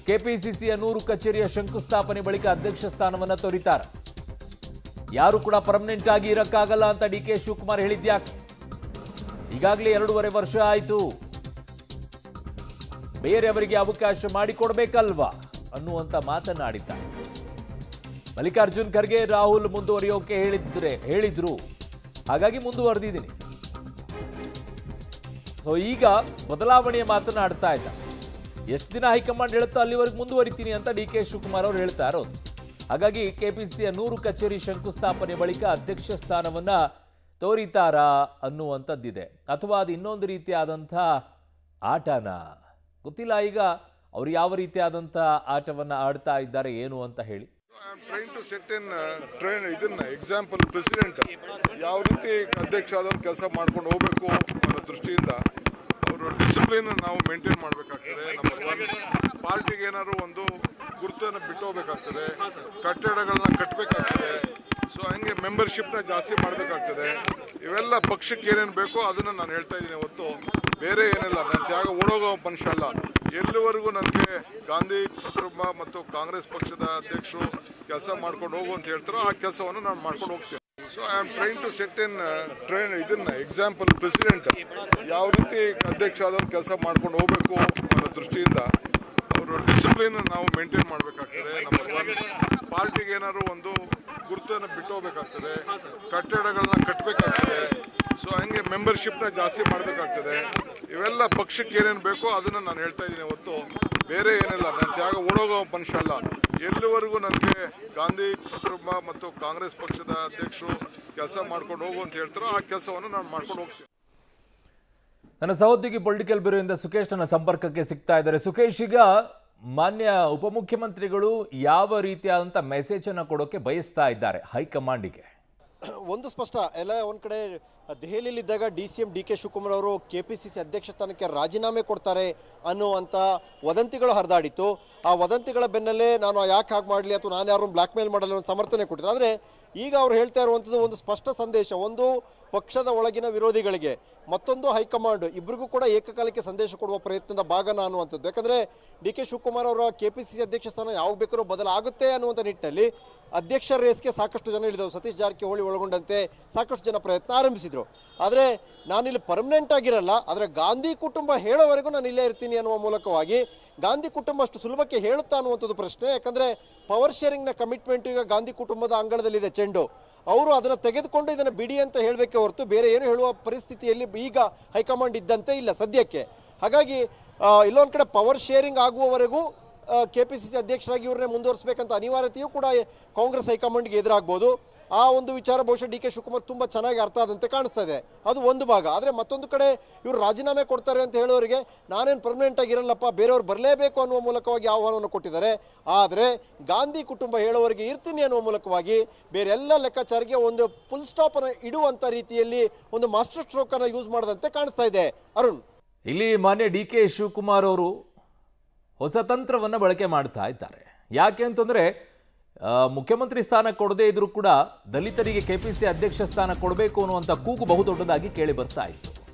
ಕೆಪಿಸಿಸಿಯ 100 ಕಚೇರಿಯ ಶಂಕುಸ್ಥಾಪನೆ ಬಳಿಕ ಅಧ್ಯಕ್ಷ ಸ್ಥಾನವನ್ನು ತೊರೆಯುತ್ತಾರೆ. ಯಾರು ಕೂಡ ಪರ್ಮನೆಂಟ್ ಆಗಿ ಇರಕ್ಕಾಗಲ್ಲ ಅಂತ ಡಿಕೆ ಶಿವಕುಮಾರ್ ಹೇಳಿದ್ಯಾಕೆ? ಈಗಾಗಲೇ 2.5 ವರ್ಷ ಆಯಿತು. ಬೇರೆಯವರಿಗೆ ಅವಕಾಶ ಮಾಡಿಕೊಡ್ಬೇಕಲ್ವಾ ಅನ್ನುವಂತ ಮಾತನಾಡಿದ್ದಾರೆ. ಮಲ್ಲಿಕಾರ್ಜುನ್ ಖರ್ಗೆ ರಾಹುಲ್ ಮುಂದುವರಿಯೋಕೆ ಹೇಳಿದ್ರು, ಹಾಗಾಗಿ ಮುಂದುವರೆದಿದ್ದೀನಿ. ಸೊ ಈಗ ಬದಲಾವಣೆಯ ಮಾತನಾಡ್ತಾ ಇದ್ದ. ಎಷ್ಟು ದಿನ ಹೈಕಮಾಂಡ್ ಹೇಳುತ್ತೋ ಅಲ್ಲಿವರೆಗೂ ಮುಂದುವರಿತೀನಿ ಅಂತ ಡಿಕೆ ಶಿವಕುಮಾರ್ ಅವರು ಹೇಳ್ತಾ ಇರೋದು. ಹಾಗಾಗಿ ಕೆಪಿಸಿಸಿಯ 100 ಕಚೇರಿ ಶಂಕುಸ್ಥಾಪನೆ ಬಳಿಕ ಅಧ್ಯಕ್ಷ ಸ್ಥಾನವನ್ನ ತೋರಿತಾರಾ ಅನ್ನುವಂಥದ್ದಿದೆ. ಅಥವಾ ಅದು ಇನ್ನೊಂದು ರೀತಿಯಾದಂಥ ಆಟನ ಗೊತ್ತಿಲ್ಲ. ಈಗ ಅವರು ಯಾವ ರೀತಿಯಾದಂಥ ಆಟವನ್ನ ಆಡ್ತಾ ಇದ್ದಾರೆ ಏನು ಅಂತ ಹೇಳಿ. Train to set in train ಇದನ್ನ ಎಕ್ಸಾಂಪಲ್ ಪ್ರೆಸಿಡೆಂಟ್ ಯಾವ ರೀತಿ ಅಧ್ಯಕ್ಷ ಆದವ್ರು ಕೆಲಸ ಮಾಡ್ಕೊಂಡು ಹೋಗ್ಬೇಕು ಅನ್ನೋ ದೃಷ್ಟಿಯಿಂದ ಅವರು ಡಿಸಿಪ್ಲಿನ್ ನಾವು ಮೇಂಟೈನ್ ಮಾಡಬೇಕಾಗ್ತದೆ. ನಮ್ಮ ಪಾರ್ಟಿಗೆ ಏನಾದ್ರು ಒಂದು ಗುರುತನ್ನು ಬಿಟ್ಟು ಹೋಗ್ಬೇಕಾಗ್ತದೆ, ಕಟ್ಟಡಗಳನ್ನ ಕಟ್ಟಬೇಕಾಗ್ತದೆ. ಸೊ ಹಂಗೆ ಮೆಂಬರ್ಶಿಪ್ನ ಜಾಸ್ತಿ ಮಾಡಬೇಕಾಗ್ತದೆ. ಇವೆಲ್ಲ ಪಕ್ಷಕ್ಕೆ ಏನೇನು ಬೇಕೋ ಅದನ್ನು ನಾನು ಹೇಳ್ತಾ ಇದ್ದೀನಿ ಹೊತ್ತು ಬೇರೆ ಏನಿಲ್ಲ. ನಾನು ತ್ಯಾಗ ಓಡೋಗೋ ಮನುಷ್ಯ ಅಲ್ಲ. ಎಲ್ಲಿವರೆಗೂ ನನಗೆ ಗಾಂಧಿ ಕುಟುಂಬ ಮತ್ತು ಕಾಂಗ್ರೆಸ್ ಪಕ್ಷದ ಅಧ್ಯಕ್ಷರು ಕೆಲಸ ಮಾಡ್ಕೊಂಡು ಹೋಗು ಅಂತ ಹೇಳ್ತಾರೋ ಆ ಕೆಲಸವನ್ನು ನಾನು ಮಾಡ್ಕೊಂಡು ಹೋಗ್ತೀನಿ. So I am train to set in train ಇದನ್ನ ಎಕ್ಸಾಂಪಲ್ ಪ್ರೆಸಿಡೆಂಟ್ ಯಾವ ರೀತಿ ಅಧ್ಯಕ್ಷ ಆದವ್ರು ಕೆಲಸ ಮಾಡ್ಕೊಂಡು ಹೋಗ್ಬೇಕು ಅನ್ನೋ ದೃಷ್ಟಿಯಿಂದ ಅವರು ಡಿಸಿಪ್ಲಿನ್ ನಾವು ಮೇಂಟೈನ್ ಮಾಡಬೇಕಾಗ್ತದೆ. ನಮ್ಮ ಪಾರ್ಟಿಗೆ ಏನಾದ್ರು ಒಂದು ಗುರುತನ್ನು ಬಿಟ್ಟು ಹೋಗ್ಬೇಕಾಗ್ತದೆ, ಕಟ್ಟಡಗಳನ್ನ ಕಟ್ಟಬೇಕಾಗ್ತದೆ. ಸೊ ಹಂಗೆ ಮೆಂಬರ್ಶಿಪ್ನ ಜಾಸ್ತಿ ಮಾಡಬೇಕಾಗ್ತದೆ. ಇವೆಲ್ಲ ಪಕ್ಷಕ್ಕೆ ಏನೇನು ಬೇಕೋ ಅದನ್ನು ನಾನು ಹೇಳ್ತಾ ಇದ್ದೀನಿ ಹೊತ್ತು ಬೇರೆ ಏನಿಲ್ಲ. ನಾನು ತ್ಯಾಗ ಓಡೋಗೋ ಮನುಷ್ಯ ಅಲ್ಲ. ಎಲ್ಲಿವರೆಗೂ ನನಗೆ ಗಾಂಧಿ ಕುಟುಂಬ ಮತ್ತು ಕಾಂಗ್ರೆಸ್ ಪಕ್ಷದ ಅಧ್ಯಕ್ಷರು ಕೆಲಸ ಮಾಡ್ಕೊಂಡು ಹೋಗು ಅಂತ ಹೇಳ್ತಾರೋ ಆ ಕೆಲಸವನ್ನು ನಾನು ಮಾಡ್ಕೊಂಡು ಹೋಗ್ತೀನಿ. ನನ್ನ ಸಹೋದ್ಯೋಗಿ ಪೊಲಿಟಿಕಲ್ ಬ್ಯೂರೋಯಿಂದ ಸುಖೇಶ್ ನನ್ನ ಸಂಪರ್ಕಕ್ಕೆ ಸಿಗ್ತಾ ಇದ್ದಾರೆ. ಸುಖೇಶ್, ಈಗ ಮಾನ್ಯ ಉಪಮುಖ್ಯಮಂತ್ರಿಗಳು ಯಾವ ರೀತಿಯಾದಂಥ ಮೆಸೇಜ್ ಅನ್ನು ಕೊಡೋಕೆ ಬಯಸ್ತಾ ಇದ್ದಾರೆ ಹೈಕಮಾಂಡಿಗೆ? ಒಂದು ಸ್ಪಷ್ಟ ಎಲ್ಲ ಒಂದ್ ಕಡೆ ದೆಹಲಿಯಲ್ಲಿ ಇದ್ದಾಗ DCM DK ಶಿವಕುಮಾರ್ ಅವರು KPCC ಅಧ್ಯಕ್ಷ ಸ್ಥಾನಕ್ಕೆ ರಾಜೀನಾಮೆ ಕೊಡ್ತಾರೆ ಅನ್ನುವಂಥ ವದಂತಿಗಳು ಹರಿದಾಡಿತ್ತು. ಆ ವದಂತಿಗಳ ಬೆನ್ನಲ್ಲೇ ನಾನು ಯಾಕೆ ಹಾಗೆ ಮಾಡಲಿ ಅಥವಾ ನಾನು ಯಾರನ್ನು ಬ್ಲ್ಯಾಕ್ ಮೇಲ್ ಮಾಡಲಿ ಒಂದು ಸಮರ್ಥನೆ ಕೊಟ್ಟಿದ್ರು. ಆದರೆ ಈಗ ಅವ್ರು ಹೇಳ್ತಾ ಇರುವಂಥದ್ದು ಒಂದು ಸ್ಪಷ್ಟ ಸಂದೇಶ. ಒಂದು ಪಕ್ಷದ ಒಳಗಿನ ವಿರೋಧಿಗಳಿಗೆ, ಮತ್ತೊಂದು ಹೈಕಮಾಂಡ್, ಇಬ್ಬರಿಗೂ ಕೂಡ ಏಕಕಾಲಕ್ಕೆ ಸಂದೇಶ ಕೊಡುವ ಪ್ರಯತ್ನದ ಭಾಗನ ಅನ್ನುವಂಥದ್ದು. ಯಾಕಂದರೆ DK ಶಿವಕುಮಾರ್ ಅವರ KPCC ಅಧ್ಯಕ್ಷ ಸ್ಥಾನ ಯಾವಾಗ ಬೇಕಾದ್ರೂ ಬದಲಾಗುತ್ತೆ ಅನ್ನುವಂಥ ನಿಟ್ಟಿನಲ್ಲಿ ಅಧ್ಯಕ್ಷರ ರೇಸ್ಗೆ ಸಾಕಷ್ಟು ಜನ ಇಳಿದವು. ಸತೀಶ್ ಜಾರಕಿಹೊಳಿ ಒಳಗೊಂಡಂತೆ ಸಾಕಷ್ಟು ಜನ ಪ್ರಯತ್ನ ಆರಂಭಿಸಿದ್ರು. ಆದರೆ ನಾನಿಲ್ಲಿ ಪರ್ಮನೆಂಟ್ ಆಗಿರಲ್ಲ, ಆದರೆ ಗಾಂಧಿ ಕುಟುಂಬ ಹೇಳೋವರೆಗೂ ನಾನು ಇಲ್ಲೇ ಇರ್ತೀನಿ ಅನ್ನುವ ಮೂಲಕವಾಗಿ ಗಾಂಧಿ ಕುಟುಂಬ ಅಷ್ಟು ಸುಲಭಕ್ಕೆ ಹೇಳುತ್ತಾ ಅನ್ನುವಂಥದ್ದು ಪ್ರಶ್ನೆ. ಯಾಕಂದರೆ ಪವರ್ ಶೇರಿಂಗ್ನ ಕಮಿಟ್ಮೆಂಟ್ ಈಗ ಗಾಂಧಿ ಕುಟುಂಬದ ಅಂಗಳದಲ್ಲಿದೆ ಚೆಂಡು. ಅವರು ಅದನ್ನು ತೆಗೆದುಕೊಂಡು ಇದನ್ನು ಬಿಡಿ ಅಂತ ಹೇಳಬೇಕೆ ಹೊರತು ಬೇರೆ ಏನು ಹೇಳುವ ಪರಿಸ್ಥಿತಿಯಲ್ಲಿ ಈಗ ಹೈಕಮಾಂಡ್ ಇದ್ದಂತೆ ಇಲ್ಲ ಸದ್ಯಕ್ಕೆ. ಹಾಗಾಗಿ ಇಲ್ಲೊಂದು ಕಡೆ ಪವರ್ ಶೇರಿಂಗ್ ಆಗುವವರೆಗೂ KPCC ಅಧ್ಯಕ್ಷರಾಗಿ ಇವ್ರನ್ನೇ ಮುಂದುವರಿಸಬೇಕಂತ ಅನಿವಾರ್ಯತೆಯೂ ಕೂಡ ಕಾಂಗ್ರೆಸ್ ಹೈಕಮಾಂಡ್ಗೆ ಎದುರಾಗ್ಬೋದು. ಆ ಒಂದು ವಿಚಾರ ಬಹುಶಃ DK ಶಿವಕುಮಾರ್ ತುಂಬ ಚೆನ್ನಾಗಿ ಅರ್ಥ ಆದಂತೆ ಕಾಣಿಸ್ತಾ ಇದೆ. ಅದು ಒಂದು ಭಾಗ. ಆದರೆ ಮತ್ತೊಂದು ಕಡೆ ಇವರು ರಾಜೀನಾಮೆ ಕೊಡ್ತಾರೆ ಅಂತ ಹೇಳೋರಿಗೆ ನಾನೇನು ಪರ್ಮನೆಂಟ್ ಆಗಿರಲ್ಲಪ್ಪ, ಬೇರೆಯವ್ರು ಬರಲೇಬೇಕು ಅನ್ನುವ ಮೂಲಕವಾಗಿ ಆಹ್ವಾನವನ್ನು ಕೊಟ್ಟಿದ್ದಾರೆ. ಆದರೆ ಗಾಂಧಿ ಕುಟುಂಬ ಹೇಳೋವರಿಗೆ ಇರ್ತೀನಿ ಅನ್ನುವ ಮೂಲಕವಾಗಿ ಬೇರೆಲ್ಲ ಲೆಕ್ಕಾಚಾರಿಗೆ ಒಂದು ಫುಲ್ ಸ್ಟಾಪ್ ಅನ್ನು ಇಡುವಂಥ ರೀತಿಯಲ್ಲಿ ಒಂದು ಮಾಸ್ಟರ್ ಸ್ಟ್ರೋಕ್ ಅನ್ನು ಯೂಸ್ ಮಾಡದಂತೆ ಕಾಣಿಸ್ತಾ ಇದೆ. ಅರುಣ್, ಇಲ್ಲಿ ಮಾನ್ಯ DK ಶಿವಕುಮಾರ್ ಅವರು ಹೊಸ ತಂತ್ರವನ್ನು ಬಳಕೆ ಮಾಡ್ತಾ ಇದ್ದಾರೆ. ಯಾಕೆ ಅಂತಂದ್ರೆ ಮುಖ್ಯಮಂತ್ರಿ ಸ್ಥಾನ ಕೊಡದೇ ಇದ್ರೂ ಕೂಡ ದಲಿತರಿಗೆ KPCC ಅಧ್ಯಕ್ಷ ಸ್ಥಾನ ಕೊಡಬೇಕು ಅನ್ನುವಂಥ ಕೂಗು ಬಹುದೊಡ್ಡದಾಗಿ ಕೇಳಿ ಬರ್ತಾ ಇತ್ತು.